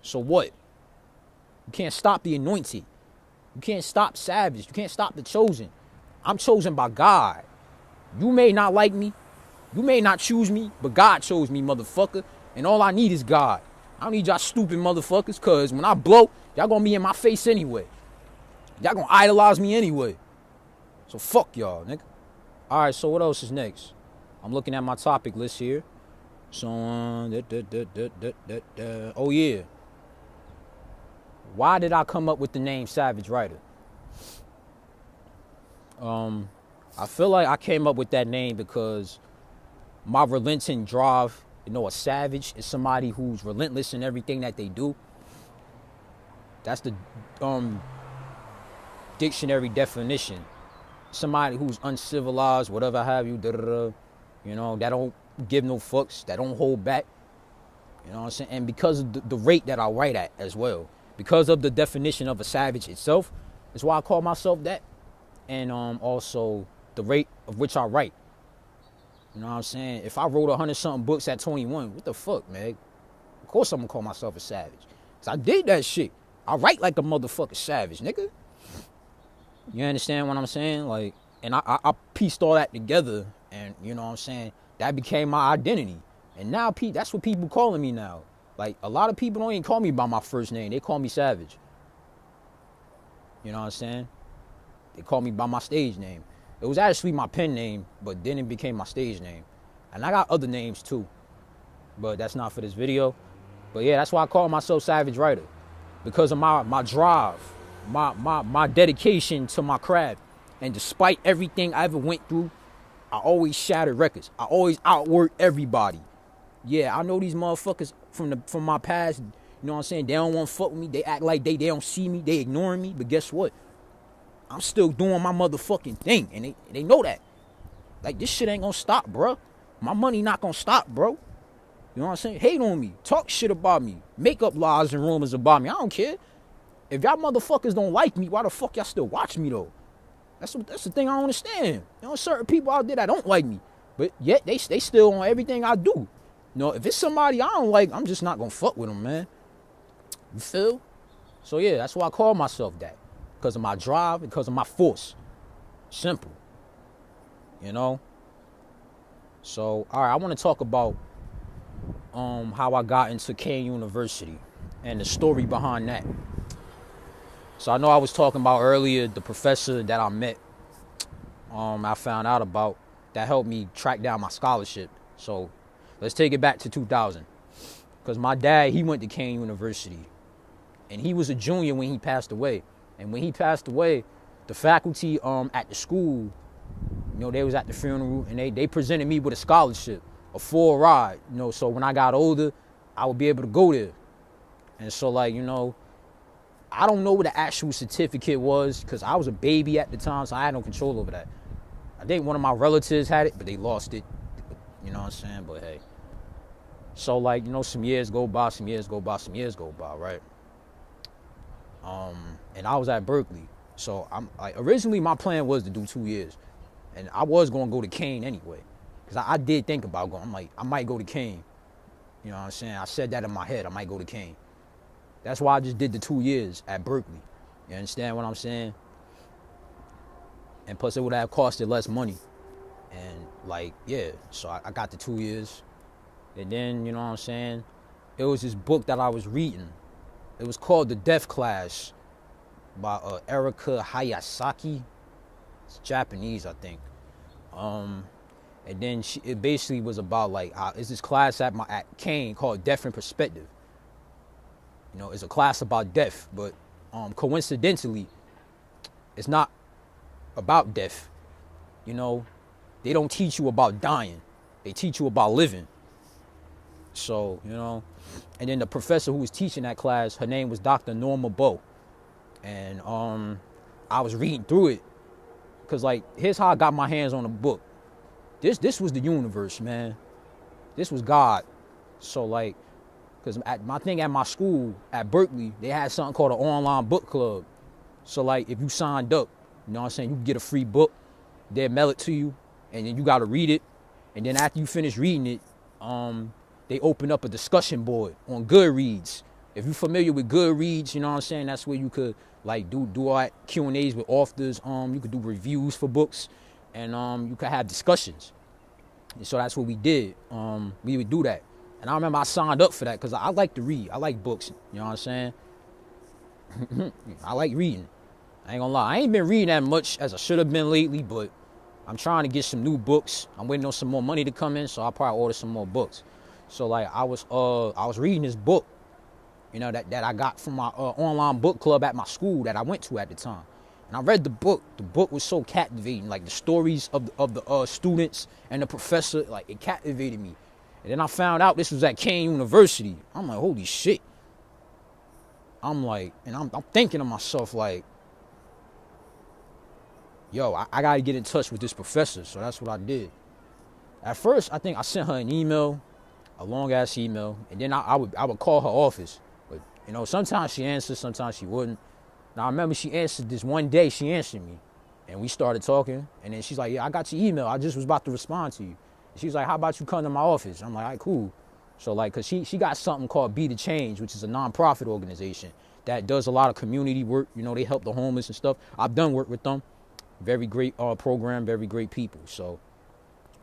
So what? You can't stop the anointed. You can't stop Savage. You can't stop the chosen. I'm chosen by God. You may not like me. You may not choose me, but God chose me, motherfucker. And all I need is God. I don't need y'all stupid motherfuckers, because when I blow, y'all gonna be in my face anyway. Y'all gonna idolize me anyway. So fuck y'all, nigga. All right, so what else is next? I'm looking at my topic list here. So, oh yeah. Why did I come up with the name Savage Writer? I feel like I came up with that name because my relenting drive, a savage is somebody who's relentless in everything that they do. That's the dictionary definition. Somebody who's uncivilized, whatever have you, that don't give no fucks, that don't hold back. You know what I'm saying? And because of the rate that I write at as well, because of the definition of a savage itself, that's why I call myself that. And also the rate of which I write. You know what I'm saying? If I wrote 100-something books at 21, what the fuck, man? Of course I'm gonna call myself a savage. Cause I did that shit. I write like a motherfucking savage, nigga. You understand what I'm saying? Like, and I pieced all that together, and you know what I'm saying? That became my identity. And now, that's what people calling me now. Like, a lot of people don't even call me by my first name. They call me Savage. You know what I'm saying? They call me by my stage name. It was actually my pen name, but then it became my stage name. And I got other names too, but that's not for this video. But yeah, that's why I call myself Savage Writer, because of my drive, my dedication to my craft. And despite everything I ever went through, I always shattered records. I always outworked everybody. Yeah, I know these motherfuckers from my past, you know what I'm saying? They don't want to fuck with me. They act like they don't see me. They ignoring me. But guess what? I'm still doing my motherfucking thing. And they know that. Like, this shit ain't gonna stop, bro. My money not gonna stop, bro. You know what I'm saying? Hate on me. Talk shit about me. Make up lies and rumors about me. I don't care. If y'all motherfuckers don't like me, why the fuck y'all still watch me, though? That's the thing I don't understand. You know, certain people out there that don't like me, but yet they still on everything I do. You know, if it's somebody I don't like, I'm just not gonna fuck with them, man. You feel? So yeah, that's why I call myself that. Because of my drive, because of my force. Simple. You know? So, all right, I want to talk about how I got into Kean University and the story behind that. So I know I was talking about earlier the professor that I met, I found out about, that helped me track down my scholarship. So let's take it back to 2000. Because my dad, he went to Kean University. And he was a junior when he passed away. And when he passed away, the faculty at the school, you know, they was at the funeral, and they presented me with a scholarship, a full ride. You know, so when I got older, I would be able to go there. And so, like, you know, I don't know what the actual certificate was, because I was a baby at the time, so I had no control over that. I think one of my relatives had it, but they lost it. You know what I'm saying? But hey. So, like, you know, some years go by, right? And I was at Berkeley. So originally my plan was to do 2 years. And I was going to go to Kean anyway. Because I did think about going. I'm like, I might go to Kean. You know what I'm saying? I said that in my head. I might go to Kean. That's why I just did the 2 years at Berkeley. You understand what I'm saying? And plus it would have costed less money. And like, yeah. So I got the 2 years. And then, you know what I'm saying? It was this book that I was reading. It was called The Death Class by Erika Hayasaki. It's Japanese, I think. And then it basically was about, like, it's this class at Kean called Death in Perspective. You know, it's a class about death, but coincidentally, it's not about death. You know, they don't teach you about dying. They teach you about living. So, you know, and then the professor who was teaching that class, her name was Dr. Norma Bowe. And I was reading through it, because, like, here's how I got my hands on the book. This was the universe, man. This was God. So, like, because my thing at my school, at Berkeley, they had something called an online book club. So, like, if you signed up, you know what I'm saying, you could get a free book. They'll mail it to you, and then you got to read it. And then after you finish reading it, they open up a discussion board on Goodreads If you're familiar with Goodreads, you know what I'm saying, that's where you could like do all that Q&As with authors. You could do reviews for books, and you could have discussions. And so that's what we did. We would do that. And I remember I signed up for that because I like to read. I like books. You know what I'm saying? I like reading. I ain't gonna lie. I ain't been reading that much as I should have been lately, but I'm trying to get some new books. I'm waiting on some more money to come in, so I'll probably order some more books. So like I was reading this book, you know, that I got from my online book club at my school that I went to at the time. And I read the book. The book was so captivating. Like the stories of the students and the professor, like it captivated me. And then I found out this was at Kane University. I'm like, holy shit. I'm like, and I'm thinking to myself like, yo, I gotta get in touch with this professor. So that's what I did. At first, I think I sent her an email, a long ass email, and then I would call her office. But you know, sometimes she answered, sometimes she wouldn't. Now I remember she answered this one day. She answered me, and we started talking. And then she's like, "Yeah, I got your email. I just was about to respond to you." And she was like, "How about you come to my office?" I'm like, "All right, cool." So like, cause she got something called Be the Change, which is a nonprofit organization that does a lot of community work. You know, they help the homeless and stuff. I've done work with them. Very great program, very great people. So,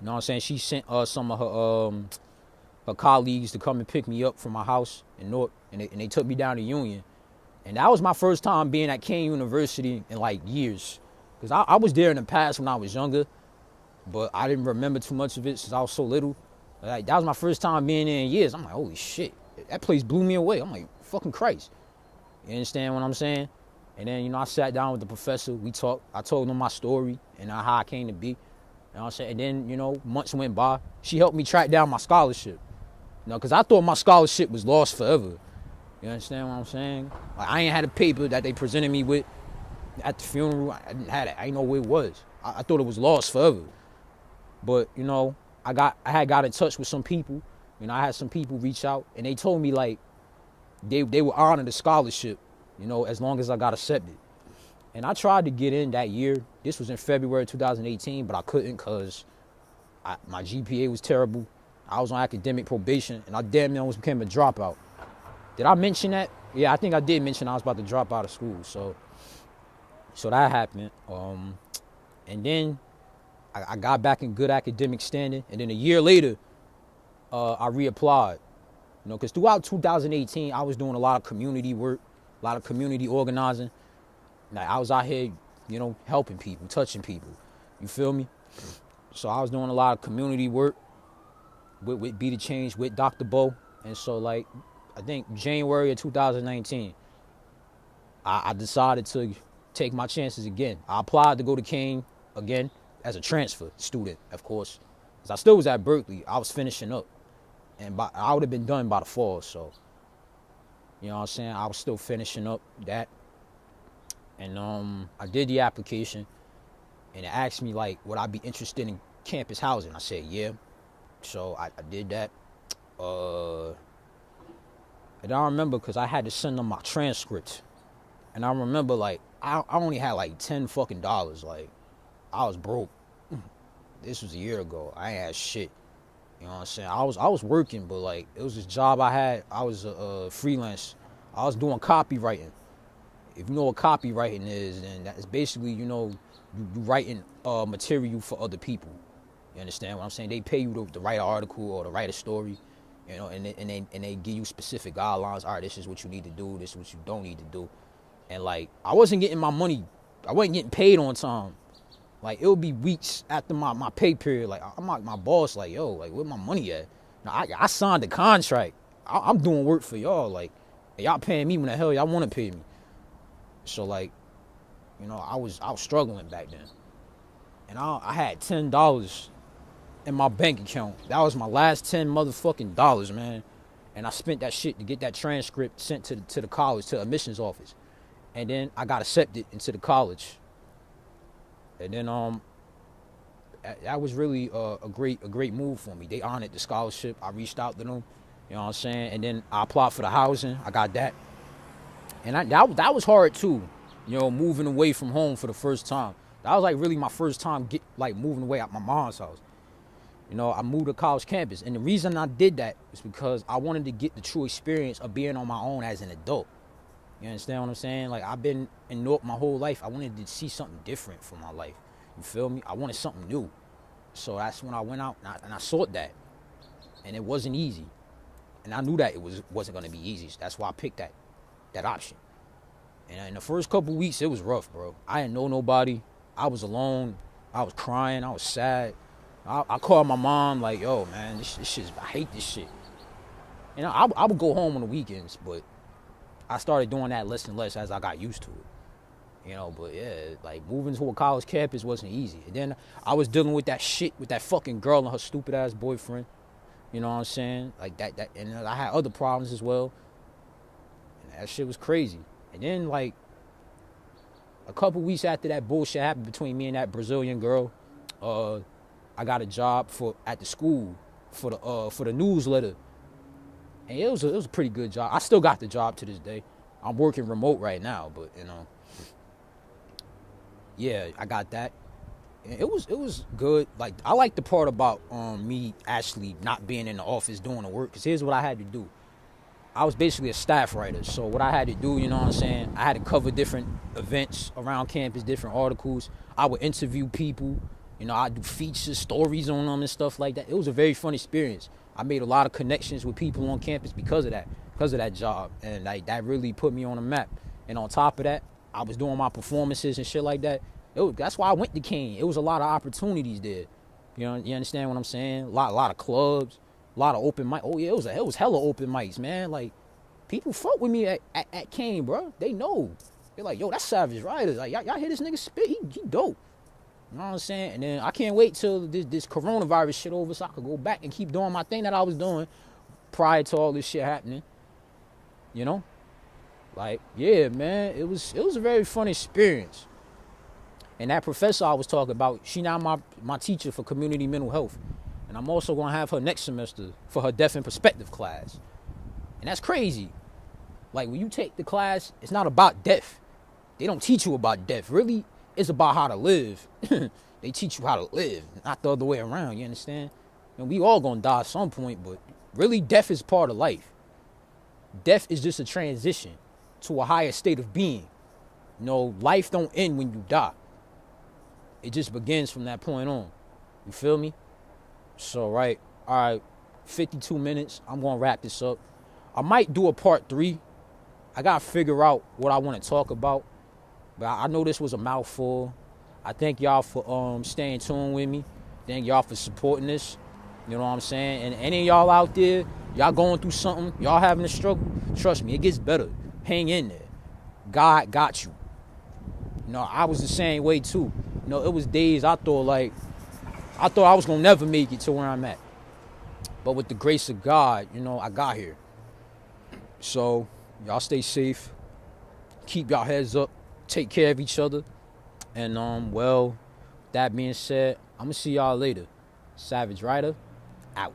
you know what I'm saying? She sent some of her colleagues to come and pick me up from my house in North, and they took me down to Union. And that was my first time being at Kane University in like years. Because I was there in the past when I was younger, but I didn't remember too much of it since I was so little. Like, that was my first time being there in years. I'm like, holy shit. That place blew me away. I'm like, fucking Christ. You understand what I'm saying? And then, you know, I sat down with the professor. We talked. I told him my story and how I came to be. You know what I'm saying? And then, you know, months went by. She helped me track down my scholarship. You know, because I thought my scholarship was lost forever. You understand what I'm saying? Like, I ain't had a paper that they presented me with at the funeral. I didn't have it. I didn't know where it was. I thought it was lost forever. But, you know, I had got in touch with some people. You know, I had some people reach out, and they told me, like, they would honor the scholarship, you know, as long as I got accepted. And I tried to get in that year. This was in February 2018, but I couldn't because my GPA was terrible. I was on academic probation, and I damn near almost became a dropout. Did I mention that? Yeah, I think I did mention I was about to drop out of school. So that happened. And then I got back in good academic standing. And then a year later, I reapplied. You know, because throughout 2018, I was doing a lot of community work, a lot of community organizing. Like, I was out here, you know, helping people, touching people. You feel me? So I was doing a lot of community work with Be the Change, with Dr. Bo. And so, like, I think January of 2019, I decided to take my chances again. I applied to go to Kane again as a transfer student, of course. Because I still was at Berkeley. I was finishing up. And I would have been done by the fall, so, you know what I'm saying? I was still finishing up that. And I did the application, and it asked me, like, would I be interested in campus housing? I said, yeah. So I did that. And I remember because I had to send them my transcript. And I remember, like, I only had, like, $10 fucking. Like, I was broke. This was a year ago. I ain't had shit. You know what I'm saying? I was working, but, like, it was this job I had. I was a freelance. I was doing copywriting. If you know what copywriting is, then that's basically, you know, you writing material for other people. You understand what I'm saying? They pay you to write an article or to write a story, you know, and they give you specific guidelines. All right, this is what you need to do. This is what you don't need to do. And, like, I wasn't getting my money. I wasn't getting paid on time. Like, it would be weeks after my pay period. Like, I'm like, my boss, like, yo, like, where my money at? Now, I signed the contract. I'm doing work for y'all. Like, y'all paying me when the hell y'all want to pay me. So, like, you know, I was struggling back then. And I had $10 in my bank account. That was my last 10 motherfucking dollars, man. And I spent that shit to get that transcript sent to the college, to the admissions office. And then I got accepted into the college. And then that was really a great move for me. They honored the scholarship. I reached out to them, you know what I'm saying? And then I applied for the housing. I got that. And that was hard too, you know, moving away from home for the first time. That was like really my first time moving away out my mom's house. You know, I moved to college campus. And the reason I did that is because I wanted to get the true experience of being on my own as an adult. You understand what I'm saying? Like, I've been in Newark my whole life. I wanted to see something different for my life. You feel me? I wanted something new. So that's when I went out and I sought that. And it wasn't easy. And I knew that it wasn't going to be easy. So that's why I picked that option. And in the first couple weeks, it was rough, bro. I didn't know nobody. I was alone. I was crying. I was sad. I called my mom like, yo, man, this shit, I hate this shit. You know, I would go home on the weekends, but I started doing that less and less as I got used to it. You know, but yeah, like moving to a college campus wasn't easy. And then I was dealing with that shit with that fucking girl and her stupid ass boyfriend. You know what I'm saying? Like that, and I had other problems as well. And that shit was crazy. And then like a couple weeks after that bullshit happened between me and that Brazilian girl, I got a job at the school for the newsletter. And it was a pretty good job. I still got the job to this day. I'm working remote right now, but you know, yeah, I got that. And it was good. Like, I like the part about me actually not being in the office doing the work. Cause here's what I had to do. I was basically a staff writer. So what I had to do, you know what I'm saying? I had to cover different events around campus, different articles. I would interview people. You know, I'd do features, stories on them and stuff like that. It was a very fun experience. I made a lot of connections with people on campus because of that job. And like that really put me on the map. And on top of that, I was doing my performances and shit like that. That's why I went to Kane. It was a lot of opportunities there. You know, you understand what I'm saying? A lot of clubs, a lot of open mic. Oh yeah, it was hella open mics, man. Like, people fuck with me at Kane, bro. They know. They're like, yo, that's Savage Riders. Like, y'all hear this nigga spit? He dope. You know what I'm saying? And then I can't wait till this coronavirus shit over so I could go back and keep doing my thing that I was doing prior to all this shit happening. You know? Like, yeah, man, it was a very fun experience. And that professor I was talking about, she now my teacher for community mental health. And I'm also going to have her next semester for her deaf and perspective class. And that's crazy. Like, when you take the class, it's not about death. They don't teach you about death. Really, it's about how to live. They teach you how to live, not the other way around, you understand? And we all going to die at some point, but really, death is part of life. Death is just a transition to a higher state of being. You know, life don't end when you die. It just begins from that point on. You feel me? So, all right, 52 minutes. I'm going to wrap this up. I might do a part 3. I got to figure out what I want to talk about. But I know this was a mouthful. I thank y'all for staying tuned with me. Thank y'all for supporting this. You know what I'm saying? And any of y'all out there, y'all going through something, y'all having a struggle, trust me, it gets better. Hang in there. God got you. You know, I was the same way too. You know, it was days I thought I was going to never make it to where I'm at. But with the grace of God, you know, I got here. So, y'all stay safe. Keep y'all heads up. Take care of each other. And, well, that being said, I'm going to see y'all later. Savage Rider, out.